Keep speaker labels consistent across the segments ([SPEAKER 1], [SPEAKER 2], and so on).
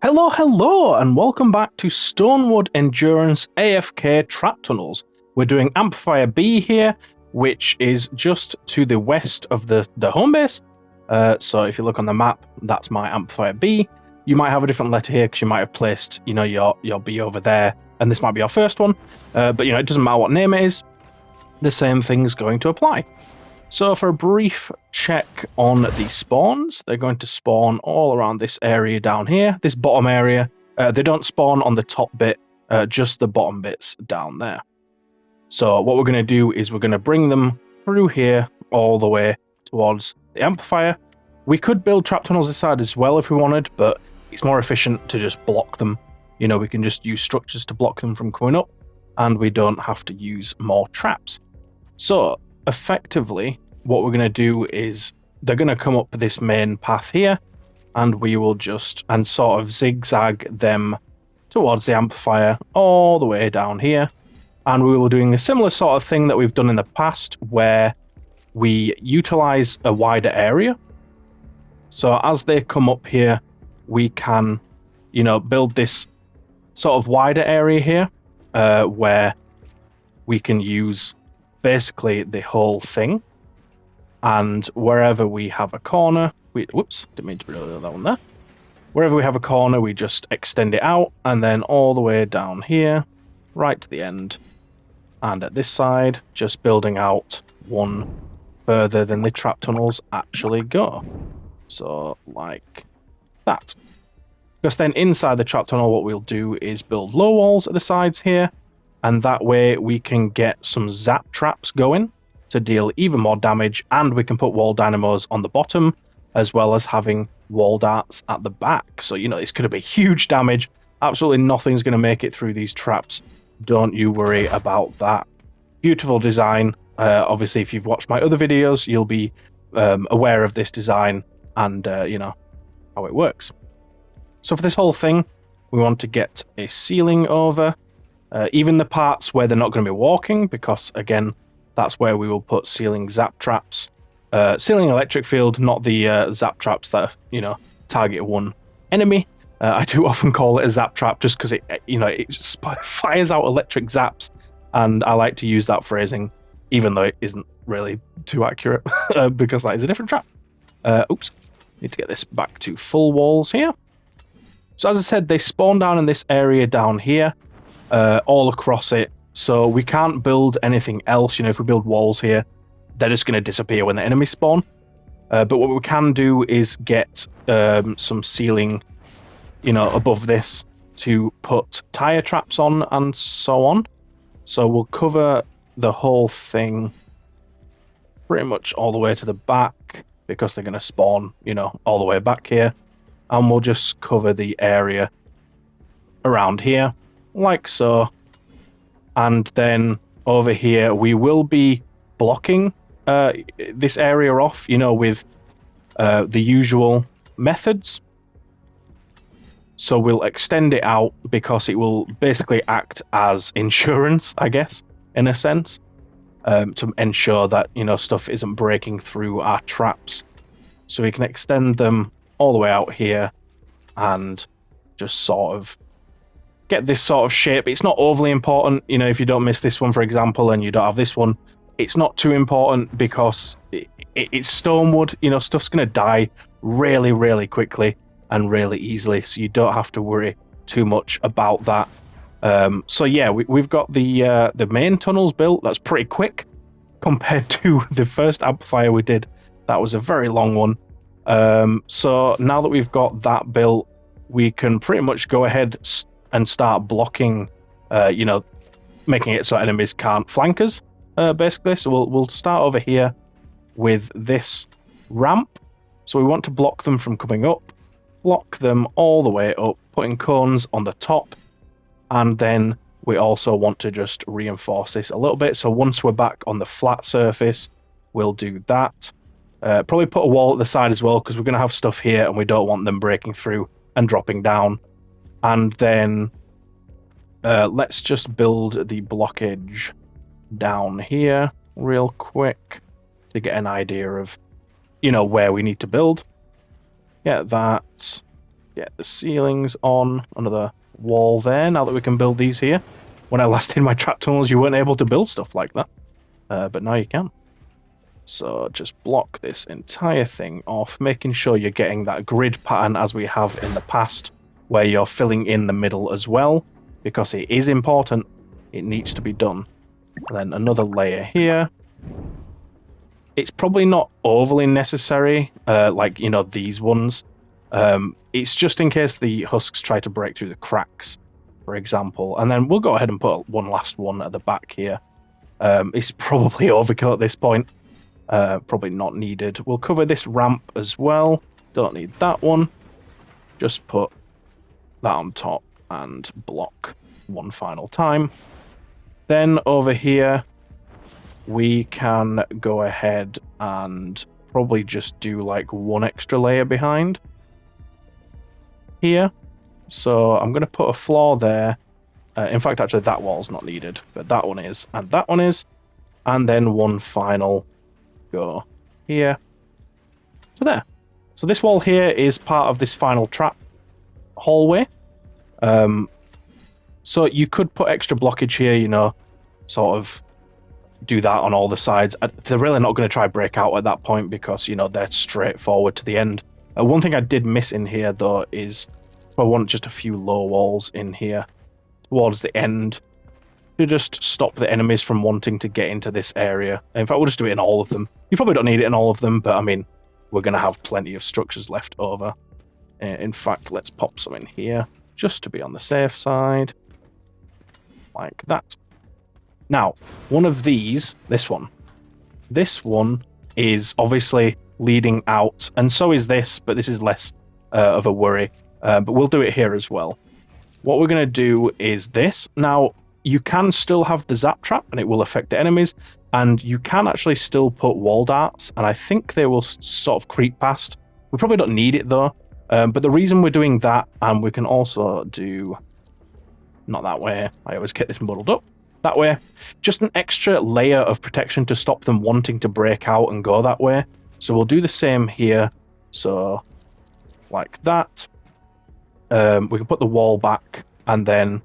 [SPEAKER 1] Hello, and welcome back to Stonewood Endurance AFK Trap Tunnels. We're doing Amplifier B here, which is just to the west of the home base. So if you look on the map, that's my Amplifier B. You might have a different letter here because you might have placed, your B over there, and this might be your first one. But it doesn't matter what name it is. The same thing's going to apply. So for a brief check on the spawns, they're going to spawn all around this area down here, this bottom area. They don't spawn on the top bit, just the bottom bits down there. So what we're going to do is we're going to bring them through here all the way towards the amplifier. We could build trap tunnels this side as well if we wanted, but it's more efficient to just block them. We can just use structures to block them from coming up, and we don't have to use more traps. So effectively, what we're going to do is they're going to come up this main path here, and we will just sort of zigzag them towards the amplifier all the way down here. And we will be doing a similar sort of thing that we've done in the past, where we utilize a wider area. So as they come up here, we can, build this sort of wider area here, where we can use basically the whole thing. And wherever we have a corner, whoops, didn't mean to put that one there. Wherever we have a corner, we just extend it out, and then all the way down here, right to the end. And at this side, just building out one further than the trap tunnels actually go. So, like that. Because then inside the trap tunnel, what we'll do is build low walls at the sides here, and that way we can get some zap traps going to deal even more damage, and we can put wall dynamos on the bottom, as well as having wall darts at the back. So, it's going to be huge damage. Absolutely nothing's going to make it through these traps. Don't you worry about that. Beautiful design. Obviously, if you've watched my other videos, you'll be aware of this design and, how it works. So for this whole thing, we want to get a ceiling over, even the parts where they're not going to be walking, because, again, that's where we will put ceiling zap traps. Ceiling electric field, not the zap traps that, target one enemy. I do often call it a zap trap just because it fires out electric zaps, and I like to use that phrasing, even though it isn't really too accurate, because that is a different trap. Oops, need to get this back to full walls here. So as I said, they spawn down in this area down here, all across it. So we can't build anything else. If we build walls here, they're just going to disappear when the enemies spawn. But what we can do is get some ceiling, above this to put tire traps on and so on. So we'll cover the whole thing pretty much all the way to the back, because they're going to spawn, all the way back here. And we'll just cover the area around here, like so. And then over here, we will be blocking this area off, with the usual methods. So we'll extend it out because it will basically act as insurance, I guess, in a sense, to ensure that, stuff isn't breaking through our traps. So we can extend them all the way out here and just sort of get this sort of shape. It's not overly important, if you don't miss this one, for example, and you don't have this one, it's not too important because it's Stonewood. Stuff's going to die really, really quickly and really easily, so you don't have to worry too much about that. So yeah, we've got the main tunnels built. That's pretty quick compared to the first amplifier we did. That was a very long one. So now that we've got that built, we can pretty much go ahead and start blocking, making it so enemies can't flank us, basically. So we'll start over here with this ramp. So we want to block them from coming up, block them all the way up, putting cones on the top, and then we also want to just reinforce this a little bit. So once we're back on the flat surface, we'll do that. Probably put a wall at the side as well, because we're going to have stuff here and we don't want them breaking through and dropping down. And then let's just build the blockage down here real quick to get an idea of, where we need to build. Get that get the ceilings on. Another wall there, now that we can build these here. When I last did my trap tunnels, you weren't able to build stuff like that. But now you can. So just block this entire thing off, making sure you're getting that grid pattern as we have in the past, where you're filling in the middle as well, because it is important. It needs to be done. And then another layer here. It's probably not overly necessary, like, you know, these ones. It's just in case the husks try to break through the cracks, for example. And then we'll go ahead and put one last one at the back here. It's probably overkill at this point. Probably not needed. We'll cover this ramp as well. Don't need that one. Just put that on top and block one final time. Then over here, we can go ahead and probably just do like one extra layer behind here. So I'm going to put a floor there. In fact, actually, that wall's not needed, but that one is, and that one is. And then one final go here to there. So this wall here is part of this final trap hallway. So you could put extra blockage here, you know, sort of do that on all the sides. They're really not going to try break out at that point because, you know, they're straight forward to the end. One thing I did miss in here, though, is I want just a few low walls in here towards the end to just stop the enemies from wanting to get into this area. In fact, we'll just do it in all of them. You probably don't need it in all of them, but I mean, we're going to have plenty of structures left over. In fact, let's pop some in here just to be on the safe side. Like that. Now, one of these, this one is obviously leading out, and so is this, but this is less of a worry. But we'll do it here as well. What we're going to do is this. Now, you can still have the zap trap, and it will affect the enemies, and you can actually still put wall darts, and I think they will sort of creep past. We probably don't need it, though. But the reason we're doing that, and we can also do... not that way. I always get this muddled up. That way. Just an extra layer of protection to stop them wanting to break out and go that way. So we'll do the same here. So, like that. We can put the wall back and then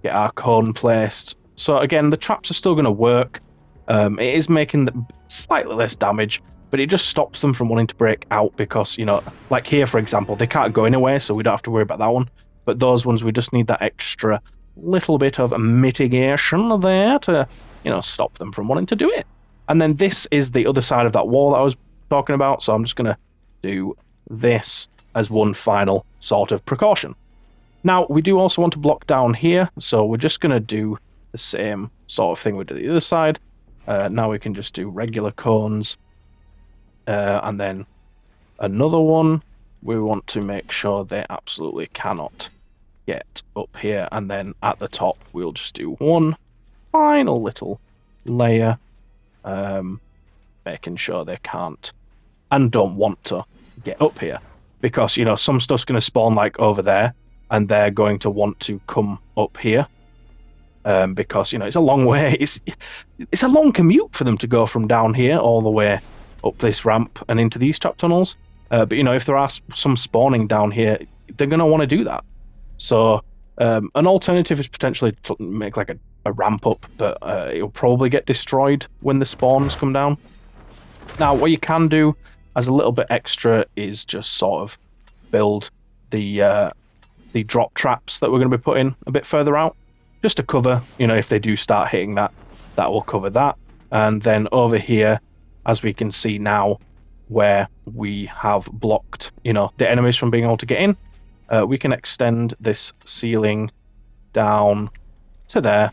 [SPEAKER 1] get our cone placed. So again, the traps are still going to work. It is making slightly less damage, but it just stops them from wanting to break out because, you know, like here, for example, they can't go anywhere, so we don't have to worry about that one. But those ones, we just need that extra little bit of mitigation there to, you know, stop them from wanting to do it. And then this is the other side of that wall that I was talking about, so I'm just going to do this as one final sort of precaution. Now, we do also want to block down here, so we're just going to do the same sort of thing we did the other side. Now we can just do regular cones, and then another one. We want to make sure they absolutely cannot get up here, and then at the top we'll just do one final little layer, making sure they can't and don't want to get up here, because, you know, some stuff's going to spawn like over there and they're going to want to come up here, because, you know, it's a long way. It's a long commute for them to go from down here all the way up this ramp and into these trap tunnels. But, you know, if there are some spawning down here, they're going to want to do that. So an alternative is potentially to make like a ramp up, but it'll probably get destroyed when the spawns come down. Now, what you can do as a little bit extra is just sort of build the drop traps that we're going to be putting a bit further out, just to cover, you know, if they do start hitting that, that will cover that. And then over here, as we can see now, where we have blocked, you know, the enemies from being able to get in, we can extend this ceiling down to there,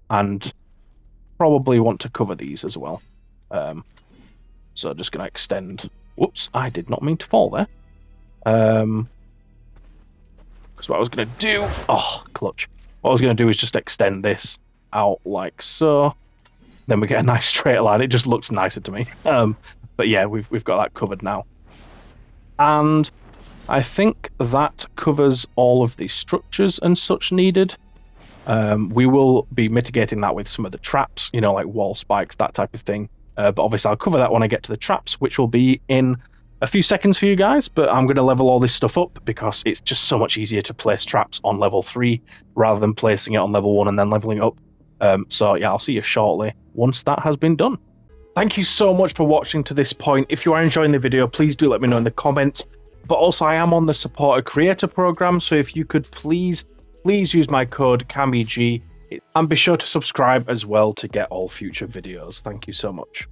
[SPEAKER 1] and probably want to cover these as well. So just going to extend. Whoops, I did not mean to fall there. Because what I was going to do... Oh, clutch. What I was going to do is just extend this out like so. Then we get a nice straight line. It just looks nicer to me. But yeah, we've got that covered now. And I think that covers all of the structures and such needed. We will be mitigating that with some of the traps, you know, like wall spikes, that type of thing. But obviously I'll cover that when I get to the traps, which will be in a few seconds for you guys, but I'm going to level all this stuff up because it's just so much easier to place traps on level 3 rather than placing it on level 1 and then leveling up. So yeah, I'll see you shortly once that has been done. Thank you so much for watching to this point. If you are enjoying the video, please do let me know in the comments. But also, I am on the supporter creator program, so if you could please use my code CAMIG and be sure to subscribe as well to get all future videos. Thank you so much.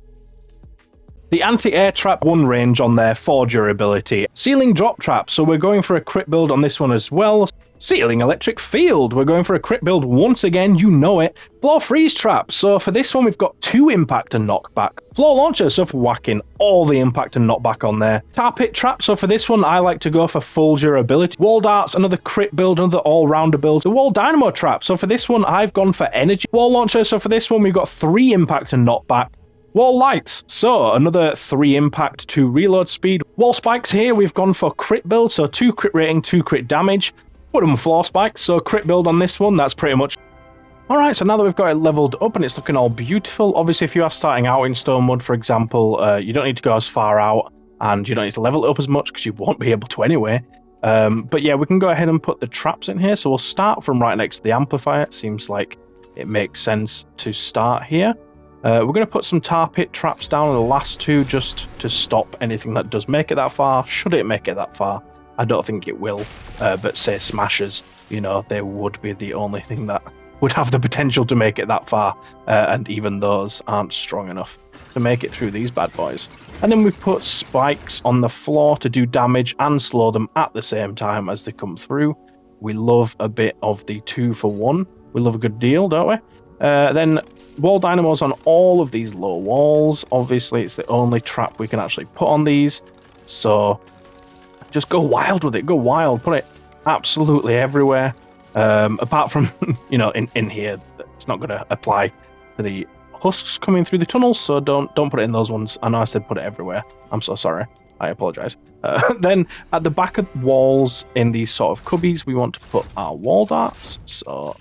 [SPEAKER 1] The anti-air trap 1 range on there for durability. Ceiling drop trap, so we're going for a crit build on this one as well. Ceiling electric field, we're going for a crit build once again, you know it. Floor freeze trap, so for this one we've got 2 impact and knockback. Floor launcher, so for whacking all the impact and knockback on there. Tar pit trap, so for this one I like to go for full durability. Wall darts, another crit build, another all-rounder build. The wall dynamo trap, so for this one I've gone for energy. Wall launcher, so for this one we've got 3 impact and knockback. Wall lights, so another 3 impact, 2 reload speed. Wall spikes here, we've gone for crit build, so 2 crit rating, 2 crit damage. Wooden floor spikes, so crit build on this one, that's pretty much. Alright, so now that we've got it leveled up and it's looking all beautiful, obviously if you are starting out in Stonewood, for example, you don't need to go as far out, and you don't need to level it up as much, because you won't be able to anyway. But yeah, we can go ahead and put the traps in here, so we'll start from right next to the amplifier. It seems like it makes sense to start here. We're going to put some tar pit traps down on the last 2 just to stop anything that does make it that far. Should it make it that far? I don't think it will, but say smashers, you know, they would be the only thing that would have the potential to make it that far, and even those aren't strong enough to make it through these bad boys. And then we put spikes on the floor to do damage and slow them at the same time as they come through. We love a bit of the 2 for 1. We love a good deal, don't we? Then wall dynamos on all of these low walls. Obviously, it's the only trap we can actually put on these. So just go wild with it. Go wild. Put it absolutely everywhere. Apart from, you know, in here, it's not going to apply to the husks coming through the tunnels. So don't put it in those ones. I know I said put it everywhere. I'm so sorry. I apologize. Then at the back of walls in these sort of cubbies, we want to put our wall darts. So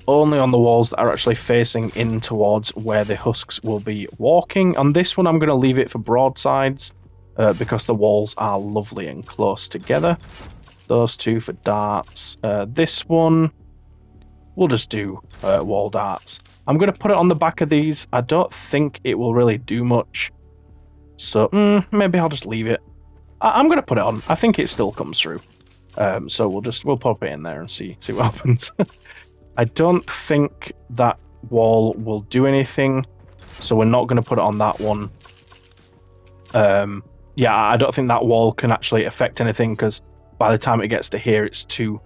[SPEAKER 1] only on the walls that are actually facing in towards where the husks will be walking. On this one, I'm going to leave it for broadsides because the walls are lovely and close together. Those 2 for darts. This one, we'll just do wall darts. I'm going to put it on the back of these. I don't think it will really do much. So maybe I'll just leave it. I'm going to put it on. I think it still comes through. So we'll pop it in there and see what happens. I don't think that wall will do anything, so we're not going to put it on that one. Yeah, I don't think that wall can actually affect anything, because by the time it gets to here, it's too,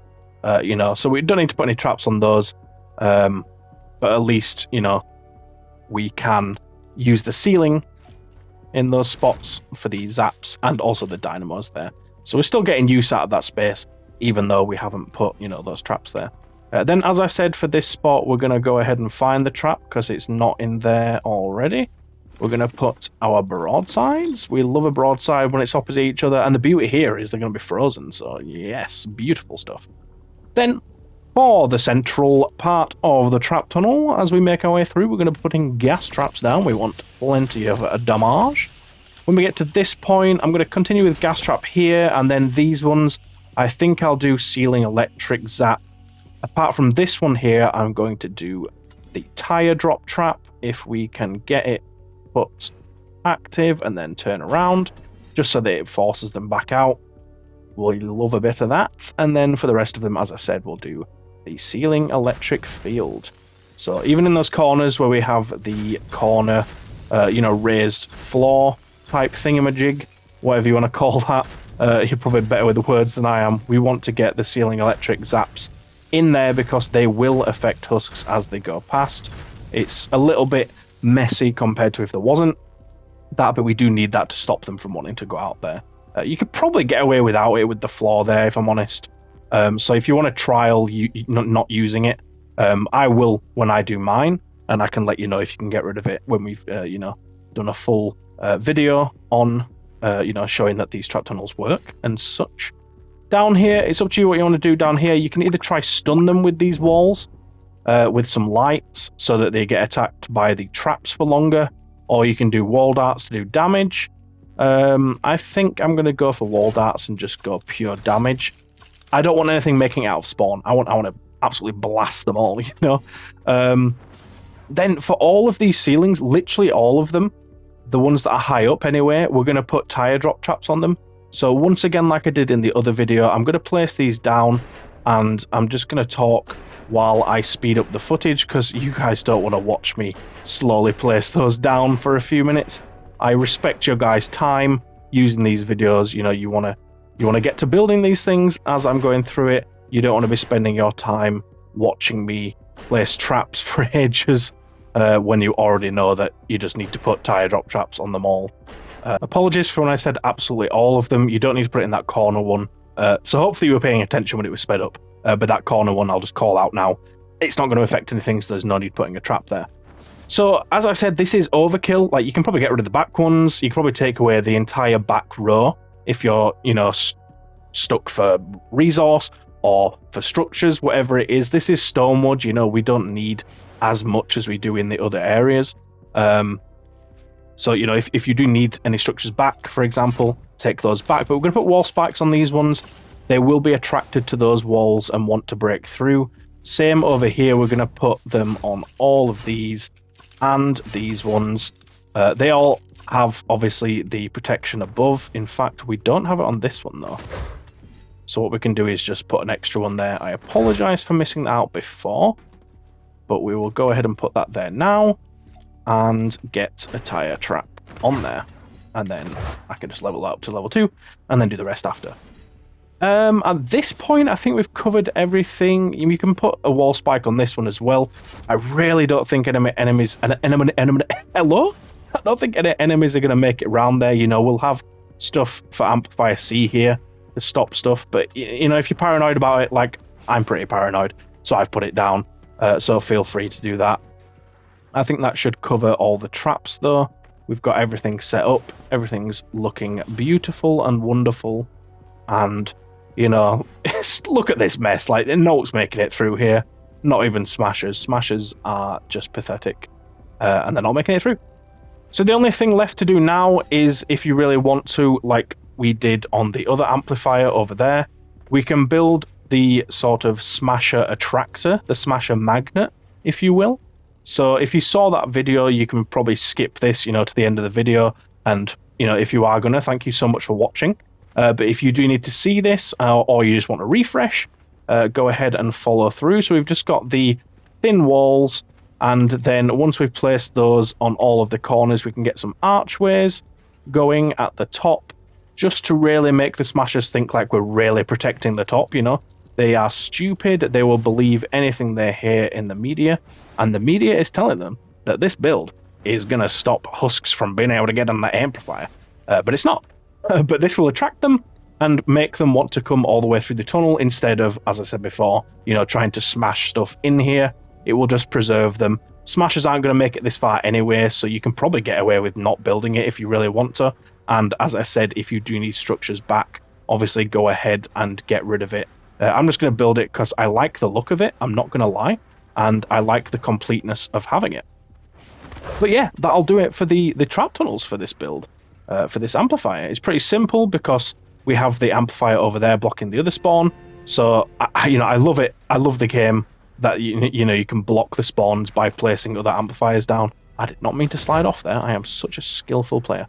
[SPEAKER 1] you know, so we don't need to put any traps on those. But at least, you know, we can use the ceiling in those spots for the zaps and also the dynamos there. So we're still getting use out of that space, even though we haven't put, you know, those traps there. Then, as I said, for this spot, we're going to go ahead and find the trap because it's not in there already. We're going to put our broadsides. We love a broadside when it's opposite each other, and the beauty here is they're going to be frozen, so yes, beautiful stuff. Then, for the central part of the trap tunnel, as we make our way through, we're going to be putting gas traps down. We want plenty of damage. When we get to this point, I'm going to continue with gas trap here, and then these ones, I think I'll do ceiling electric zap. Apart from this one here, I'm going to do the tire drop trap if we can get it put active and then turn around, just so that it forces them back out. We'll love a bit of that. And then for the rest of them, as I said, we'll do the ceiling electric field. So even in those corners where we have the corner, you know, raised floor type thingamajig, whatever you want to call that, you're probably better with the words than I am. We want to get the ceiling electric zaps in there because they will affect husks as they go past. It's a little bit messy compared to if there wasn't that, but we do need that to stop them from wanting to go out there. You could probably get away without it with the floor there, if I'm honest. So if you want to trial not using it, I will when I do mine, and I can let you know if you can get rid of it when we've you know, done a full video on you know, showing that these trap tunnels work and such. Down here, it's up to you what you want to do down here. You can either try stun them with these walls with some lights so that they get attacked by the traps for longer, or you can do wall darts to do damage. I think I'm going to go for wall darts and just go pure damage. I don't want anything making it out of spawn. I want to absolutely blast them all, you know. Then for all of these ceilings, literally all of them, the ones that are high up anyway, we're going to put tire drop traps on them. So once again, like I did in the other video, I'm going to place these down, and I'm just going to talk while I speed up the footage, because you guys don't want to watch me slowly place those down for a few minutes. I respect your guys' time using these videos. You know, you want to get to building these things as I'm going through it. You don't want to be spending your time watching me place traps for ages when you already know that you just need to put tire drop traps on them all. Apologies for when I said absolutely all of them. You don't need to put it in that corner one. So hopefully you were paying attention when it was sped up. But that corner one I'll just call out now. It's not going to affect anything, so there's no need putting a trap there. So as I said, this is overkill. Like, you can probably get rid of the back ones. You can probably take away the entire back row if you're, you know, stuck for resource or for structures, whatever it is. This is Stonewood. You know, we don't need as much as we do in the other areas. So, you know, if you do need any structures back, for example, take those back. But we're going to put wall spikes on these ones. They will be attracted to those walls and want to break through. Same over here. We're going to put them on all of these and these ones. They all have, obviously, the protection above. In fact, we don't have it on this one, though. So what we can do is just put an extra one there. I apologize for missing that out before, but we will go ahead and put that there now and get a tire trap on there. And then I can just level that up to level 2 and then do the rest after. At this point, I think we've covered everything. You can put a wall spike on this one as well. I really don't think enemies... Hello? I don't think any enemies are going to make it round there. You know, we'll have stuff for Amplifier C here to stop stuff. But, you know, if you're paranoid about it, like, I'm pretty paranoid, so I've put it down. So feel free to do that. I think that should cover all the traps, though. We've got everything set up. Everything's looking beautiful and wonderful. And, you know, look at this mess. Like, no one's making it through here. Not even smashers. Smashers are just pathetic. And they're not making it through. So the only thing left to do now is, if you really want to, like we did on the other amplifier over there, we can build the sort of smasher attractor, the smasher magnet, if you will. So if you saw that video, you can probably skip this, you know, to the end of the video. And, you know, if you are going to, thank you so much for watching. But if you do need to see this, or you just want to refresh, go ahead and follow through. So we've just got the thin walls, and then once we've placed those on all of the corners, we can get some archways going at the top, just to really make the smashers think like we're really protecting the top, you know. They are stupid. They will believe anything they hear in the media, and the media is telling them that this build is going to stop husks from being able to get on that amplifier. But it's not. But this will attract them and make them want to come all the way through the tunnel instead of, as I said before, you know, trying to smash stuff in here. It will just preserve them. Smashers aren't going to make it this far anyway, so you can probably get away with not building it if you really want to. And as I said, if you do need structures back, obviously go ahead and get rid of it. I'm just going to build it because I like the look of it, I'm not going to lie, and I like the completeness of having it. But yeah, that'll do it for the trap tunnels for this build, for this amplifier. It's pretty simple because we have the amplifier over there blocking the other spawn. So, I love it. I love the game that, you know, you can block the spawns by placing other amplifiers down. I did not mean to slide off there. I am such a skillful player.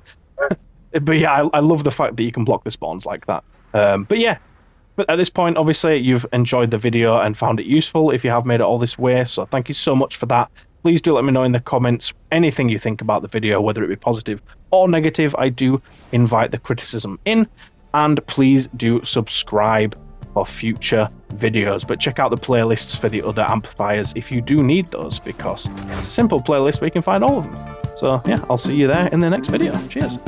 [SPEAKER 1] But yeah, I love the fact that you can block the spawns like that. But yeah, but at this point, obviously, you've enjoyed the video and found it useful if you have made it all this way. So thank you so much for that. Please do let me know in the comments anything you think about the video, whether it be positive or negative. I do invite the criticism in. And please do subscribe for future videos. But check out the playlists for the other amplifiers if you do need those, because it's a simple playlist where you can find all of them. So yeah, I'll see you there in the next video. Cheers.